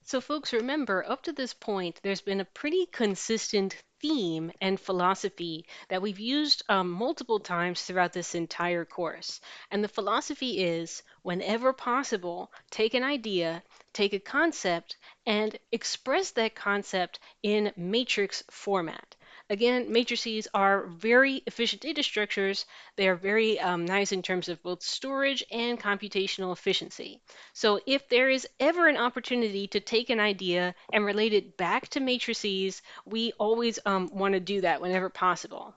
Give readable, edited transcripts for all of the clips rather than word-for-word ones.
So folks, remember, up to this point, there's been a pretty consistent theme and philosophy that we've used multiple times throughout this entire course. And the philosophy is, whenever possible, take an idea, take a concept, and express that concept in matrix format. Again, matrices are very efficient data structures. They are very nice in terms of both storage and computational efficiency. So if there is ever an opportunity to take an idea and relate it back to matrices, we always want to do that whenever possible.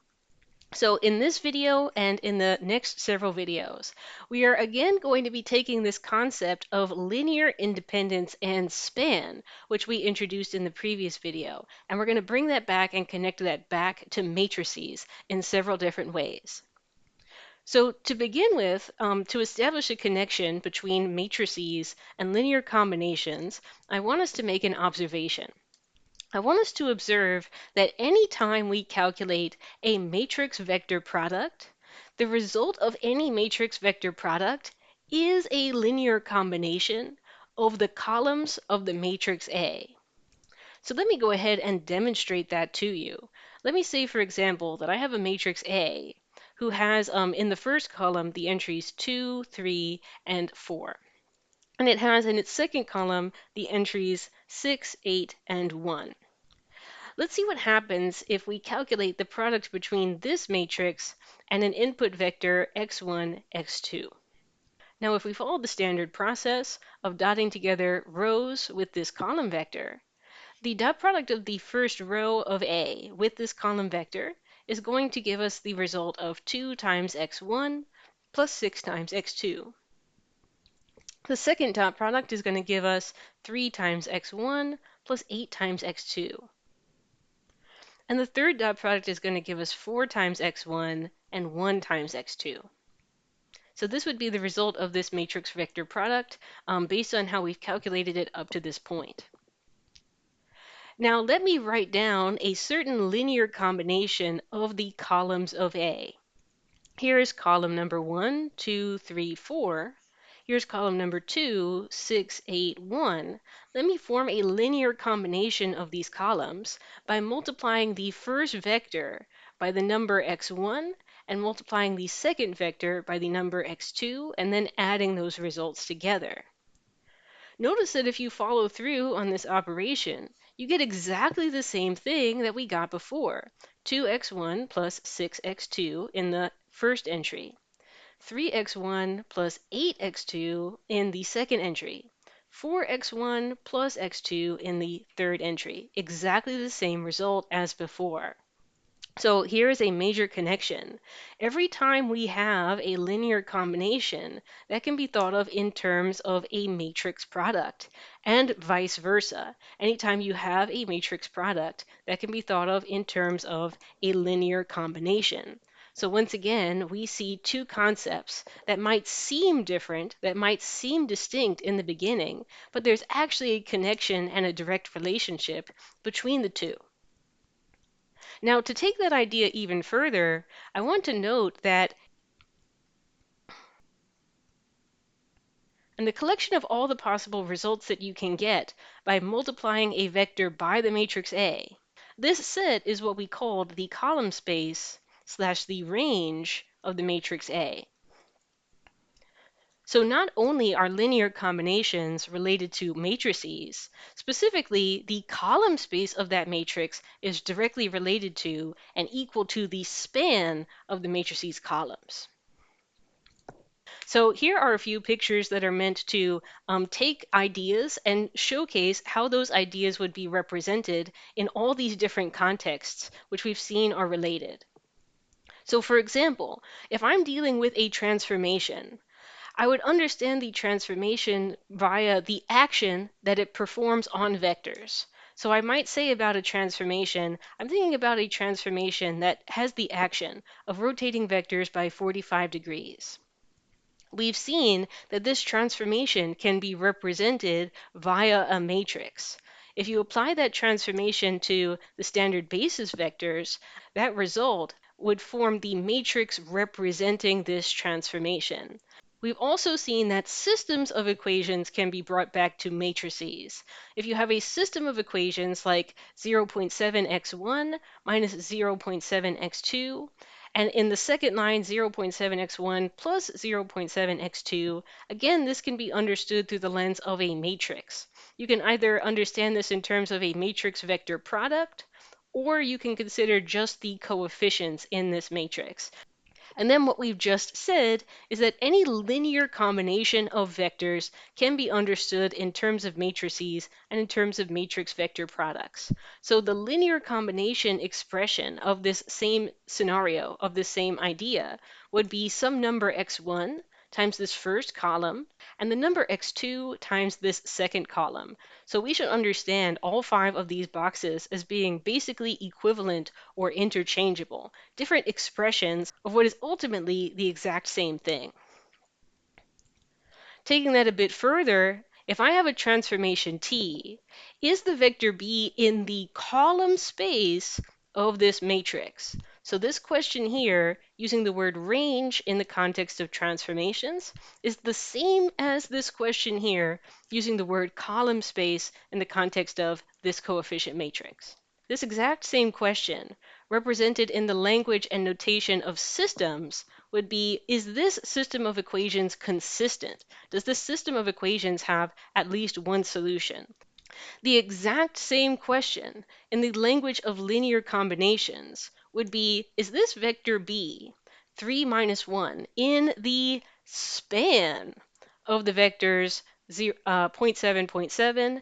So in this video and in the next several videos, we are again going to be taking this concept of linear independence and span, which we introduced in the previous video, and we're going to bring that back and connect that back to matrices in several different ways. So to begin with, to establish a connection between matrices and linear combinations, I want us to make an observation. I want us to observe that any time we calculate a matrix vector product, the result of any matrix vector product is a linear combination of the columns of the matrix A. So let me go ahead and demonstrate that to you. Let me say, for example, that I have a matrix A who has in the first column the entries 2, 3, and 4. And it has in its second column the entries 6, 8, and 1. Let's see what happens if we calculate the product between this matrix and an input vector x1, x2. Now, if we follow the standard process of dotting together rows with this column vector, the dot product of the first row of A with this column vector is going to give us the result of 2 times x1 plus 6 times x2. The second dot product is going to give us 3 times x1 plus 8 times x2. And the third dot product is going to give us 4 times x1 and 1 times x2. So this would be the result of this matrix vector product based on how we've calculated it up to this point. Now let me write down a certain linear combination of the columns of A. Here is column number 1, 2, 3, 4. Here's column number 2, 6, 8, 1. Let me form a linear combination of these columns by multiplying the first vector by the number x1 and multiplying the second vector by the number x2 and then adding those results together. Notice that if you follow through on this operation, you get exactly the same thing that we got before. 2x1 plus 6x2 in the first entry. 3x1 plus 8x2 in the second entry. 4x1 plus x2 in the third entry. Exactly the same result as before. So here is a major connection. Every time we have a linear combination, that can be thought of in terms of a matrix product, and vice versa. Anytime you have a matrix product, that can be thought of in terms of a linear combination. So once again, we see two concepts that might seem different, that might seem distinct in the beginning, but there's actually a connection and a direct relationship between the two. Now, to take that idea even further, I want to note that in the collection of all the possible results that you can get by multiplying a vector by the matrix A, this set is what we called the column space / the range of the matrix A. So not only are linear combinations related to matrices, specifically the column space of that matrix is directly related to and equal to the span of the matrices columns. So here are a few pictures that are meant to take ideas and showcase how those ideas would be represented in all these different contexts, which we've seen are related. So for example, if I'm dealing with a transformation, I would understand the transformation via the action that it performs on vectors. So I might say about a transformation, I'm thinking about a transformation that has the action of rotating vectors by 45 degrees. We've seen that this transformation can be represented via a matrix. If you apply that transformation to the standard basis vectors, that result would form the matrix representing this transformation. We've also seen that systems of equations can be brought back to matrices. If you have a system of equations like 0.7x1 minus 0.7x2, and in the second line 0.7x1 plus 0.7x2, again, this can be understood through the lens of a matrix. You can either understand this in terms of a matrix vector product, or you can consider just the coefficients in this matrix. And then what we've just said is that any linear combination of vectors can be understood in terms of matrices and in terms of matrix vector products. So the linear combination expression of this same scenario, of this same idea, would be some number x1 times this first column, and the number x2 times this second column. So we should understand all five of these boxes as being basically equivalent or interchangeable, different expressions of what is ultimately the exact same thing. Taking that a bit further, if I have a transformation T, is the vector B in the column space of this matrix? So this question here, using the word range in the context of transformations, is the same as this question here, using the word column space in the context of this coefficient matrix. This exact same question, represented in the language and notation of systems, would be, is this system of equations consistent? Does this system of equations have at least one solution? The exact same question in the language of linear combinations would be, is this vector b, 3 minus 1, in the span of the vectors 0, 0.7, 0.7,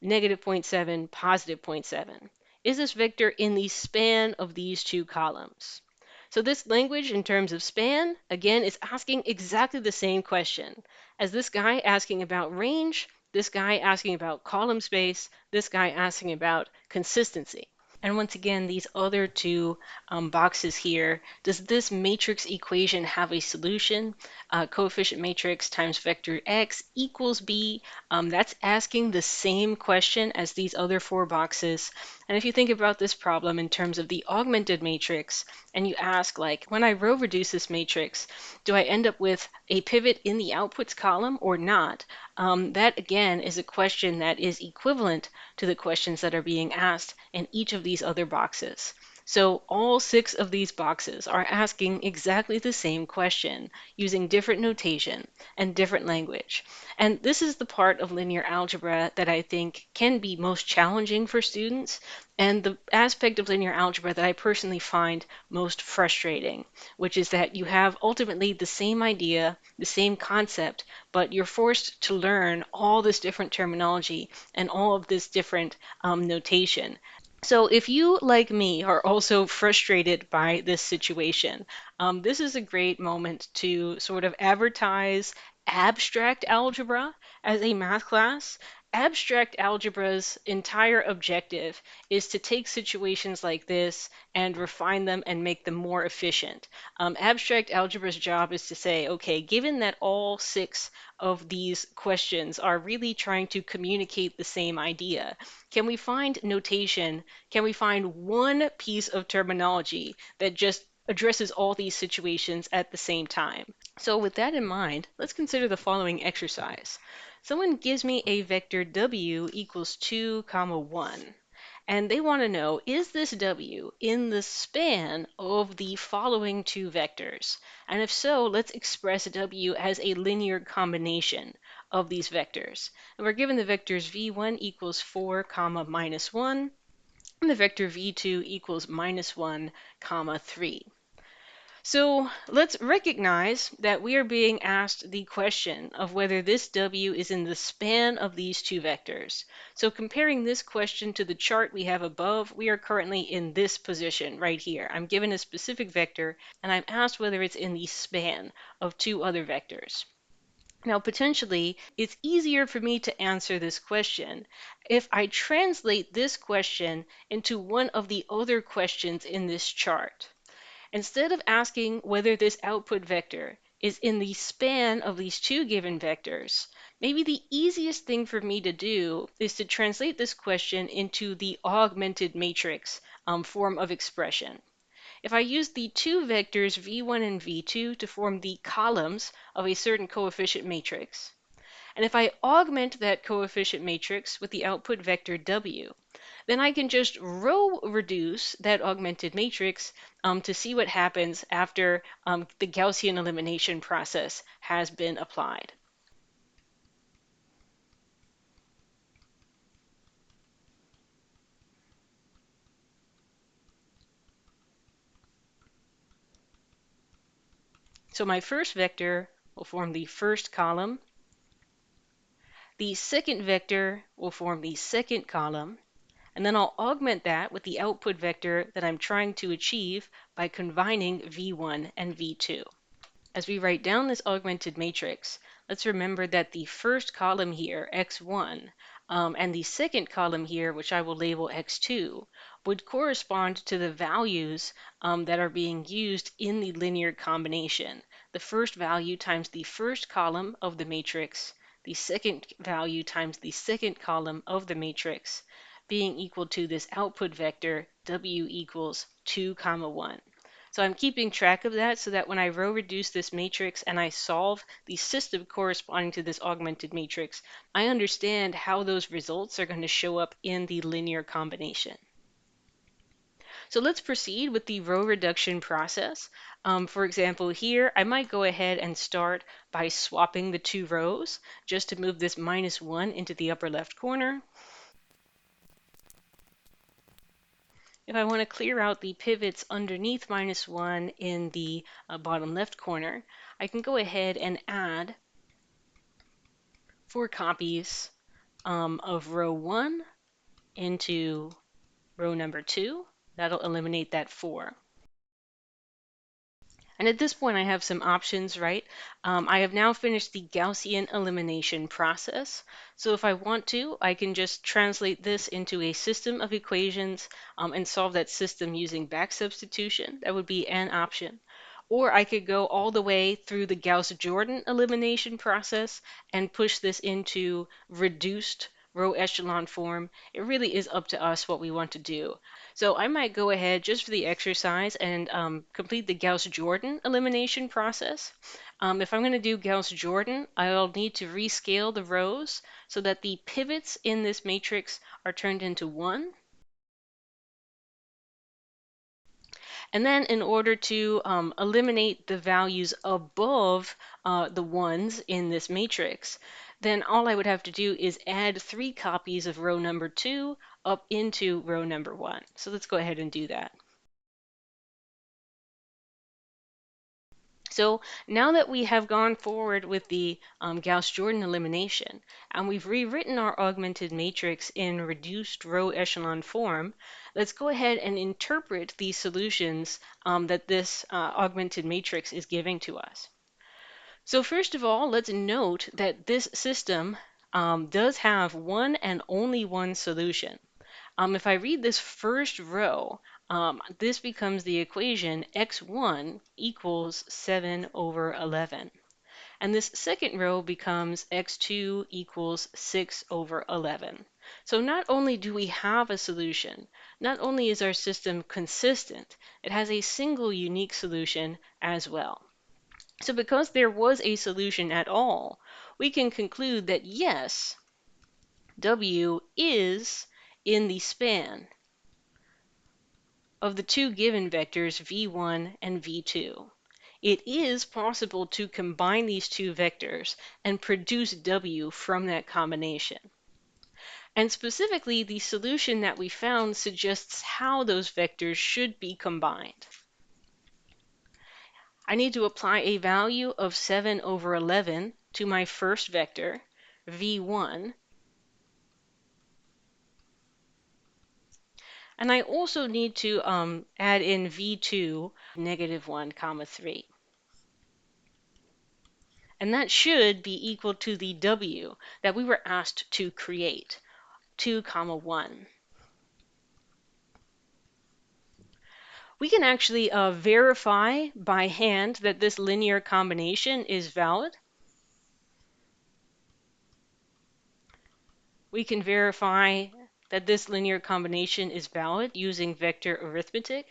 negative 0.7, positive 0.7? Is this vector in the span of these two columns? So this language in terms of span, again, is asking exactly the same question as this guy asking about range, this guy asking about column space, this guy asking about consistency. And once again, these other two boxes here, does this matrix equation have a solution? Coefficient matrix times vector x equals b. That's asking the same question as these other four boxes. And if you think about this problem in terms of the augmented matrix, and you ask, like, when I row reduce this matrix, do I end up with a pivot in the outputs column or not? That again is a question that is equivalent to the questions that are being asked in each of these other boxes. So all six of these boxes are asking exactly the same question using different notation and different language. And this is the part of linear algebra that I think can be most challenging for students, and the aspect of linear algebra that I personally find most frustrating, which is that you have ultimately the same idea, the same concept, but you're forced to learn all this different terminology and all of this different notation. So if you, like me, are also frustrated by this situation, this is a great moment to sort of advertise abstract algebra as a math class. Abstract algebra's entire objective is to take situations like this and refine them and make them more efficient. Abstract algebra's job is to say, okay, given that all six of these questions are really trying to communicate the same idea, can we find notation? Can we find one piece of terminology that just addresses all these situations at the same time? So with that in mind, let's consider the following exercise. Someone gives me a vector w equals 2, comma 1. And they want to know, is this w in the span of the following two vectors? And if so, let's express w as a linear combination of these vectors. And we're given the vectors v1 equals 4, comma minus 1, and the vector v2 equals minus 1, comma 3. So let's recognize that we are being asked the question of whether this w is in the span of these two vectors. So comparing this question to the chart we have above, we are currently in this position right here. I'm given a specific vector, and I'm asked whether it's in the span of two other vectors. Now, potentially, it's easier for me to answer this question if I translate this question into one of the other questions in this chart. Instead of asking whether this output vector is in the span of these two given vectors, maybe the easiest thing for me to do is to translate this question into the augmented matrix form of expression. If I use the two vectors v1 and v2 to form the columns of a certain coefficient matrix, and if I augment that coefficient matrix with the output vector w, then I can just row reduce that augmented matrix to see what happens after the Gaussian elimination process has been applied. So my first vector will form the first column. The second vector will form the second column. And then I'll augment that with the output vector that I'm trying to achieve by combining v1 and v2. As we write down this augmented matrix, let's remember that the first column here, x1, and the second column here, which I will label x2, would correspond to the values that are being used in the linear combination. The first value times the first column of the matrix, the second value times the second column of the matrix, being equal to this output vector, w equals 2, 1. So I'm keeping track of that so that when I row reduce this matrix and I solve the system corresponding to this augmented matrix, I understand how those results are going to show up in the linear combination. So let's proceed with the row reduction process. For example, here I might go ahead and start by swapping the two rows just to move this -1 into the upper left corner. If I want to clear out the pivots underneath -1 in the bottom left corner, I can go ahead and add 4 copies of row 1 into row number 2. That'll eliminate that 4. And at this point, I have some options, right? I have now finished the Gaussian elimination process. So if I want to, I can just translate this into a system of equations and solve that system using back substitution. That would be an option. Or I could go all the way through the Gauss-Jordan elimination process and push this into reduced row echelon form. It really is up to us what we want to do. So I might go ahead just for the exercise and complete the Gauss-Jordan elimination process. If I'm going to do Gauss-Jordan, I'll need to rescale the rows so that the pivots in this matrix are turned into 1. And then in order to eliminate the values above the 1s in this matrix, then all I would have to do is add 3 copies of row number 2 up into row number 1. So let's go ahead and do that. So now that we have gone forward with the Gauss-Jordan elimination, and we've rewritten our augmented matrix in reduced row echelon form, let's go ahead and interpret the solutions that this augmented matrix is giving to us. So first of all, let's note that this system does have one and only one solution. If I read this first row, this becomes the equation x1 equals 7 over 11. And this second row becomes x2 equals 6 over 11. So not only do we have a solution, not only is our system consistent, it has a single unique solution as well. So because there was a solution at all, we can conclude that yes, W is in the span of the two given vectors v1 and v2. It is possible to combine these two vectors and produce W from that combination. And specifically, the solution that we found suggests how those vectors should be combined. I need to apply a value of 7 over 11 to my first vector, v1, and I also need to add in v2, -1, 3. And that should be equal to the W that we were asked to create, 2, 1. We can actually verify by hand that this linear combination is valid. We can verify that this linear combination is valid using vector arithmetic.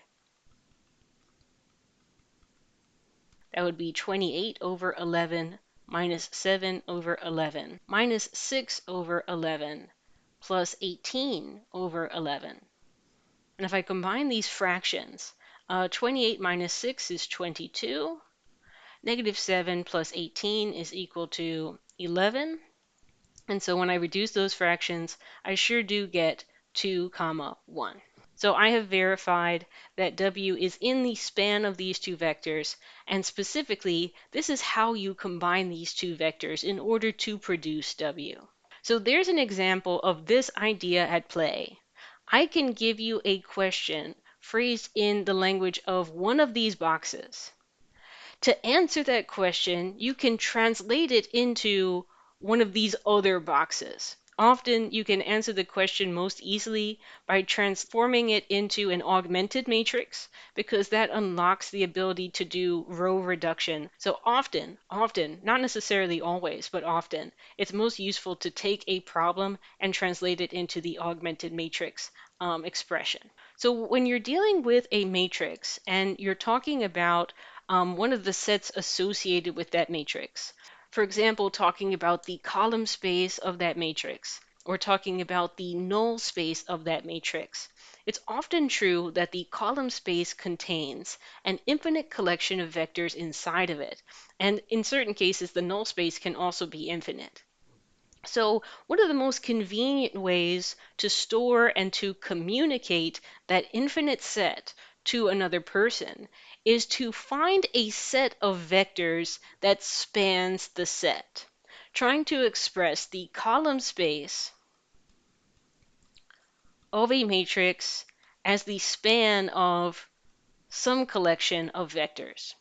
That would be 28 over 11 minus 7 over 11 minus 6 over 11 plus 18 over 11. And if I combine these fractions, 28 minus 6 is 22. Negative 7 plus 18 is equal to 11. And so when I reduce those fractions, I sure do get 2 comma 1. So I have verified that W is in the span of these two vectors, and specifically, this is how you combine these two vectors in order to produce W. So there's an example of this idea at play. I can give you a question phrased in the language of one of these boxes. To answer that question, you can translate it into one of these other boxes. Often you can answer the question most easily by transforming it into an augmented matrix because that unlocks the ability to do row reduction. So often, not necessarily always, but often, it's most useful to take a problem and translate it into the augmented matrix expression. So when you're dealing with a matrix and you're talking about one of the sets associated with that matrix. For example, talking about the column space of that matrix, or talking about the null space of that matrix. It's often true that the column space contains an infinite collection of vectors inside of it, and in certain cases, the null space can also be infinite. So one of the most convenient ways to store and to communicate that infinite set to another person is to find a set of vectors that spans the set, trying to express the column space of a matrix as the span of some collection of vectors.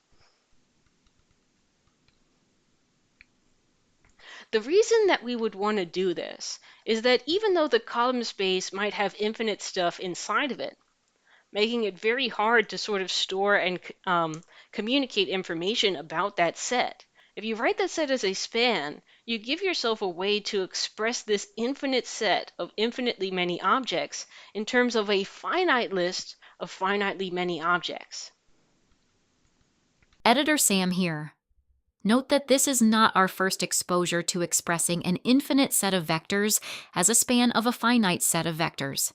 The reason that we would want to do this is that even though the column space might have infinite stuff inside of it, making it very hard to sort of store and communicate information about that set, if you write that set as a span, you give yourself a way to express this infinite set of infinitely many objects in terms of a finite list of finitely many objects. Editor Sam here. Note that this is not our first exposure to expressing an infinite set of vectors as a span of a finite set of vectors.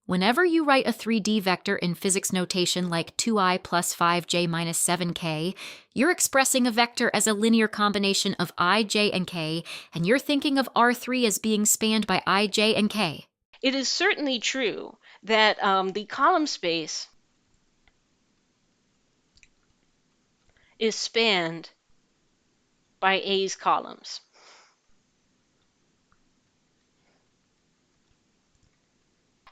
Whenever you write a 3D vector in physics notation like 2i plus 5j minus 7k, you're expressing a vector as a linear combination of I, j, and k, and you're thinking of R3 as being spanned by I, j, and k. It is certainly true that the column space is spanned by A's columns.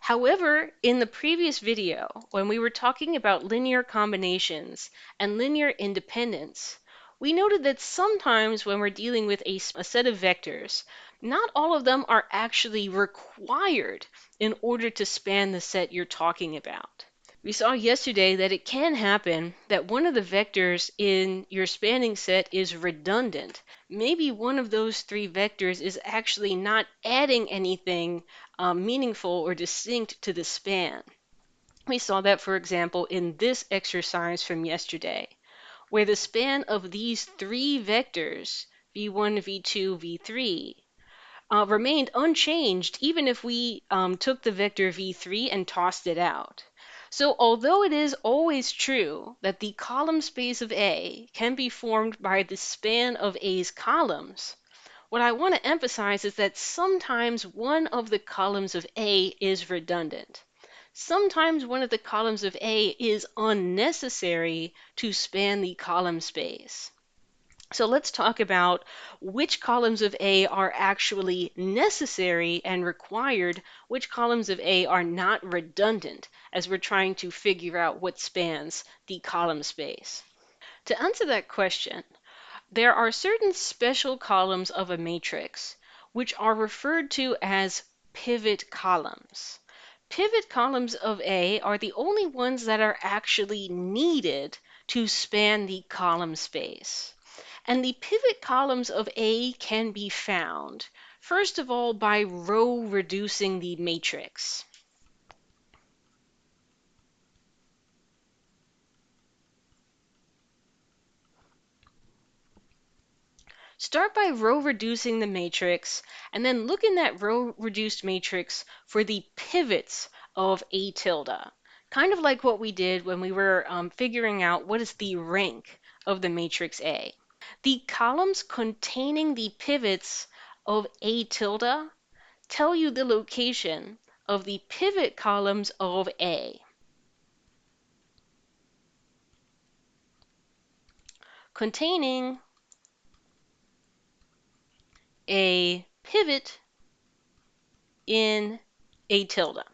However, in the previous video, when we were talking about linear combinations and linear independence, we noted that sometimes when we're dealing with a set of vectors, not all of them are actually required in order to span the set you're talking about. We saw yesterday that it can happen that one of the vectors in your spanning set is redundant. Maybe one of those three vectors is actually not adding anything meaningful or distinct to the span. We saw that, for example, in this exercise from yesterday, where the span of these three vectors, v1, v2, v3, remained unchanged even if we took the vector v3 and tossed it out. So although it is always true that the column space of A can be formed by the span of A's columns, what I want to emphasize is that sometimes one of the columns of A is redundant. Sometimes one of the columns of A is unnecessary to span the column space. So let's talk about which columns of A are actually necessary and required, which columns of A are not redundant, as we're trying to figure out what spans the column space. To answer that question, there are certain special columns of a matrix which are referred to as pivot columns. Pivot columns of A are the only ones that are actually needed to span the column space. And the pivot columns of A can be found, first of all, by row reducing the matrix. Start by row reducing the matrix, and then look in that row reduced matrix for the pivots of A tilde. Kind of like what we did when we were figuring out what is the rank of the matrix A. The columns containing the pivots of A tilde tell you the location of the pivot columns of A. Containing a pivot in A tilde.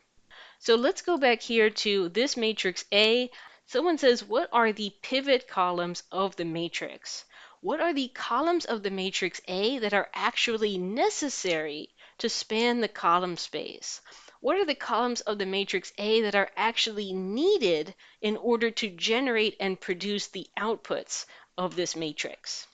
So let's go back here to this matrix A. Someone says, what are the pivot columns of the matrix? What are the columns of the matrix A that are actually necessary to span the column space? What are the columns of the matrix A that are actually needed in order to generate and produce the outputs of this matrix?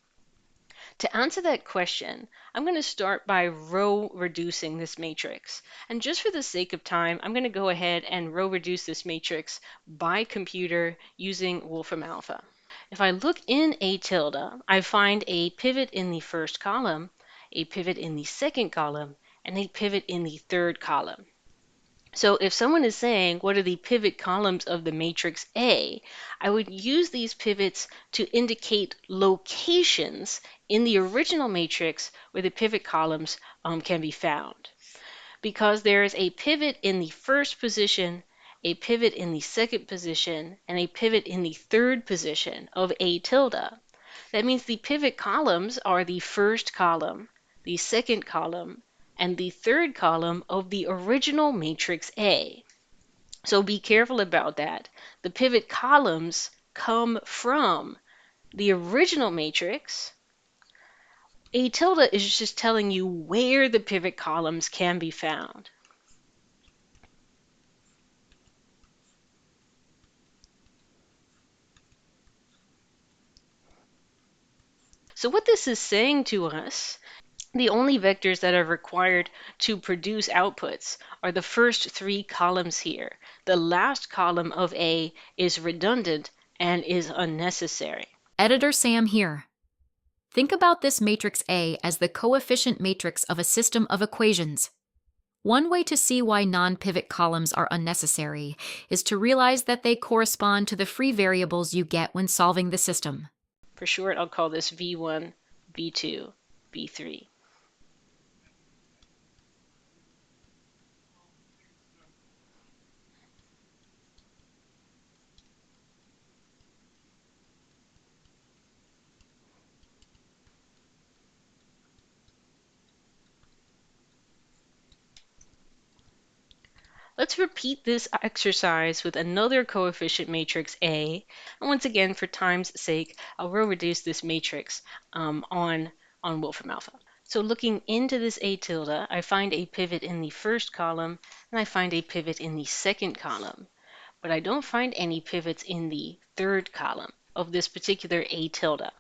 To answer that question, I'm going to start by row reducing this matrix. And just for the sake of time, I'm going to go ahead and row reduce this matrix by computer using Wolfram Alpha. If I look in A tilde, I find a pivot in the first column, a pivot in the second column, and a pivot in the third column. So if someone is saying, what are the pivot columns of the matrix A, I would use these pivots to indicate locations in the original matrix where the pivot columns can be found. Because there is a pivot in the first position, a pivot in the second position, and a pivot in the third position of A tilde, that means the pivot columns are the first column, the second column, and the third column of the original matrix A. So be careful about that. The pivot columns come from the original matrix. A tilde is just telling you where the pivot columns can be found. So what this is saying to us, the only vectors that are required to produce outputs are the first three columns here. The last column of A is redundant and is unnecessary. Editor Sam here. Think about this matrix A as the coefficient matrix of a system of equations. One way to see why non-pivot columns are unnecessary is to realize that they correspond to the free variables you get when solving the system. For short, I'll call this V1, V2, V3. Let's repeat this exercise with another coefficient matrix A. And once again, for time's sake, I'll row reduce this matrix on Wolfram Alpha. So looking into this A tilde, I find a pivot in the first column, and I find a pivot in the second column. But I don't find any pivots in the third column of this particular A tilde.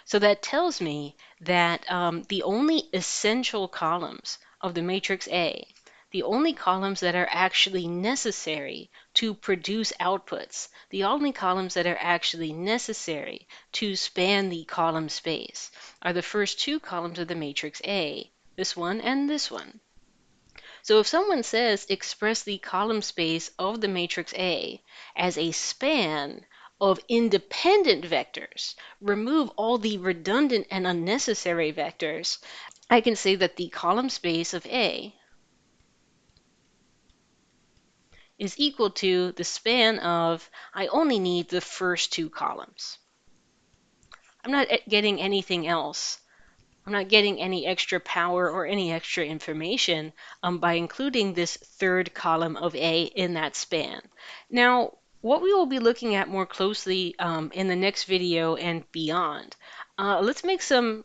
So that tells me that the only essential columns of the matrix A, the only columns that are actually necessary to produce outputs, the only columns that are actually necessary to span the column space, are the first two columns of the matrix A, this one and this one. So if someone says express the column space of the matrix A as a span of independent vectors, remove all the redundant and unnecessary vectors, I can say that the column space of A is equal to the span of, I only need the first two columns. I'm not getting anything else. I'm not getting any extra power or any extra information by including this third column of A in that span. Now, what we will be looking at more closely in the next video and beyond, let's make some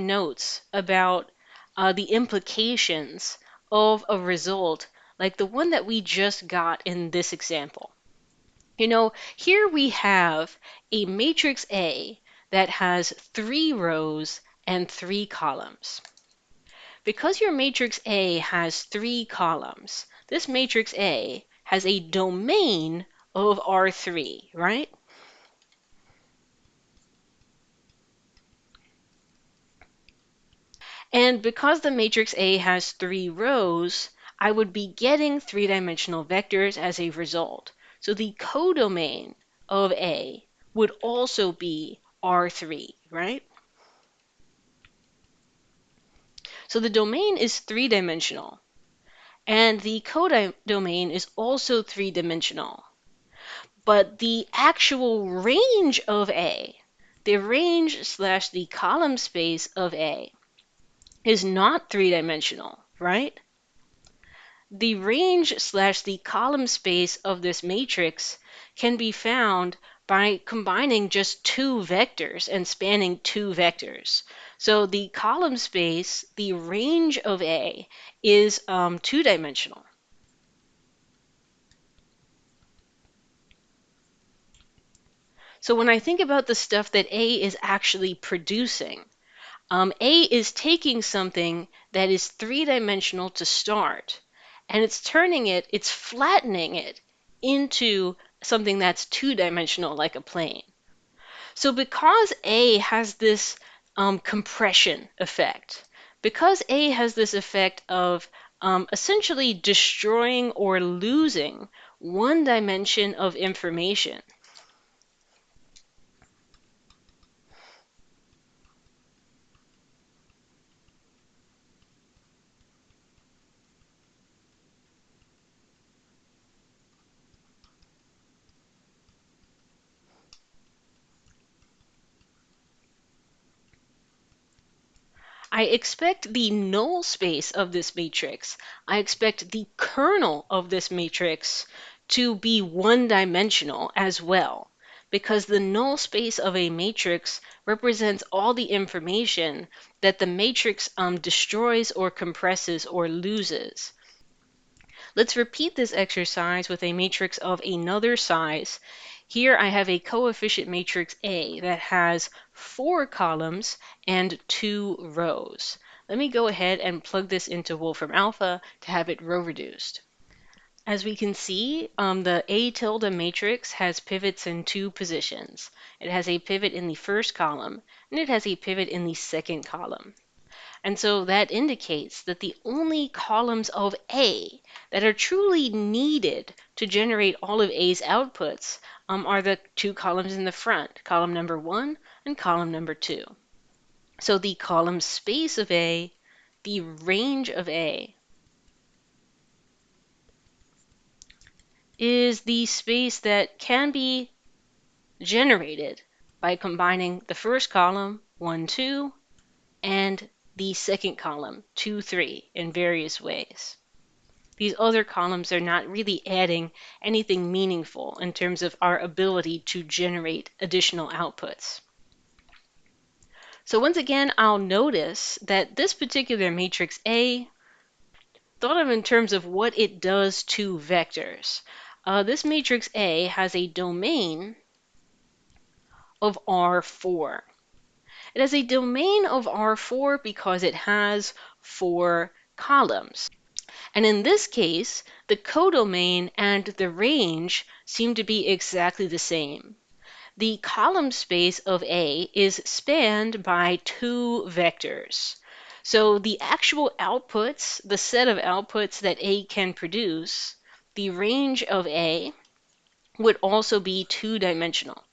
notes about the implications of a result like the one that we just got in this example. You know, here we have a matrix A that has 3 rows and 3 columns. Because your matrix A has 3 columns, this matrix A has a domain of R3, right? And because the matrix A has 3 rows, I would be getting three-dimensional vectors as a result. So the codomain of A would also be R3, right? So the domain is three-dimensional, and the codomain is also three-dimensional. But the actual range of A, the range slash the column space of A, is not three-dimensional, right? The range slash the column space of this matrix can be found by combining just two vectors and spanning two vectors. So the column space, the range of A, is two-dimensional. So when I think about the stuff that A is actually producing, A is taking something that is three-dimensional to start, and it's flattening it into something that's two-dimensional, like a plane. So because A has this compression effect, because A has this effect of essentially destroying or losing one dimension of information, I expect the null space of this matrix, I expect the kernel of this matrix to be one-dimensional as well, because the null space of a matrix represents all the information that the matrix destroys or compresses or loses. Let's repeat this exercise with a matrix of another size. Here I have a coefficient matrix A that has 4 columns and 2 rows. Let me go ahead and plug this into Wolfram Alpha to have it row reduced. As we can see, the A tilde matrix has pivots in 2 positions. It has a pivot in the first column, and it has a pivot in the second column. And so that indicates that the only columns of A that are truly needed to generate all of A's outputs are the 2 columns in the front, column number 1 and column number 2. So the column space of A, the range of A, is the space that can be generated by combining the first column, 1, 2, and the second column, 2, 3, in various ways. These other columns are not really adding anything meaningful in terms of our ability to generate additional outputs. So once again, I'll notice that this particular matrix A, thought of in terms of what it does to vectors. This matrix A has a domain of R4. It has a domain of R4 because it has 4 columns. And in this case, the codomain and the range seem to be exactly the same. The column space of A is spanned by 2 vectors. So the actual outputs, the set of outputs that A can produce, the range of A would also be two-dimensional.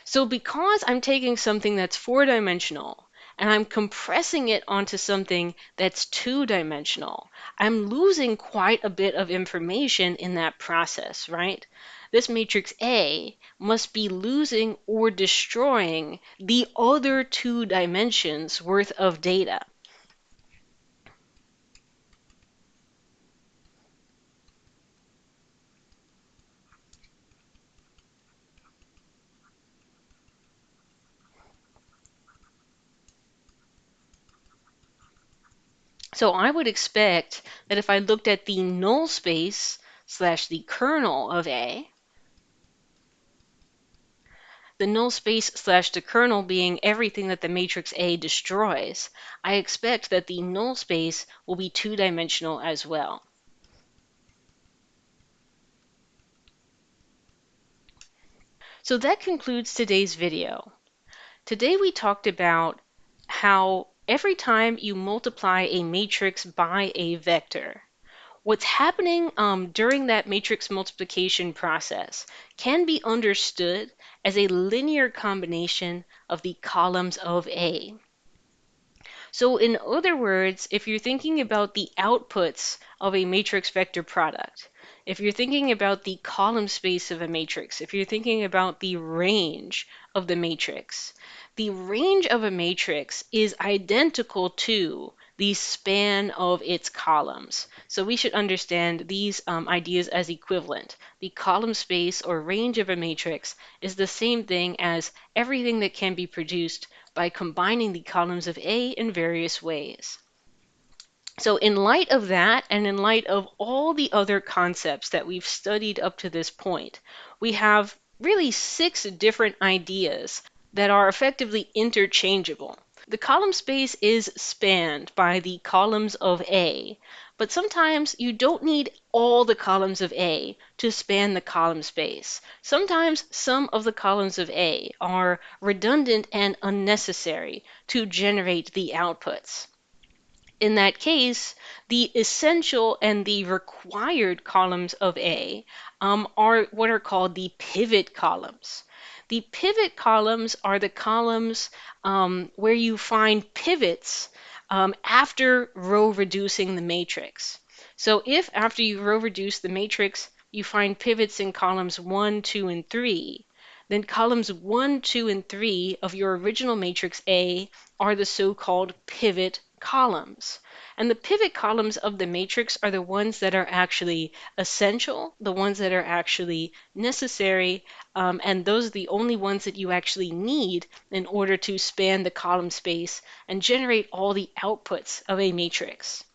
So because I'm taking something that's four-dimensional and I'm compressing it onto something that's two-dimensional, I'm losing quite a bit of information in that process, right? This matrix A must be losing or destroying the other 2 dimensions worth of data. So I would expect that if I looked at the null space slash the kernel of A, the null space slash the kernel being everything that the matrix A destroys, I expect that the null space will be two-dimensional as well. So that concludes today's video. Today we talked about how every time you multiply a matrix by a vector, what's happening during that matrix multiplication process can be understood as a linear combination of the columns of A. So in other words, if you're thinking about the outputs of a matrix vector product, if you're thinking about the column space of a matrix, if you're thinking about the range of the range of a matrix is identical to the span of its columns. So we should understand these ideas as equivalent. The column space or range of a matrix is the same thing as everything that can be produced by combining the columns of A in various ways. So in light of that, and in light of all the other concepts that we've studied up to this point, we have really 6 different ideas that are effectively interchangeable. The column space is spanned by the columns of A, but sometimes you don't need all the columns of A to span the column space. Sometimes some of the columns of A are redundant and unnecessary to generate the outputs. In that case, the essential and the required columns of A are what are called the pivot columns. The pivot columns are the columns where you find pivots after row reducing the matrix. So if after you row reduce the matrix, you find pivots in columns 1, 2, and 3, then columns 1, 2, and 3 of your original matrix A are the so-called pivot columns. And the pivot columns of the matrix are the ones that are actually essential, the ones that are actually necessary, and those are the only ones that you actually need in order to span the column space and generate all the outputs of a matrix.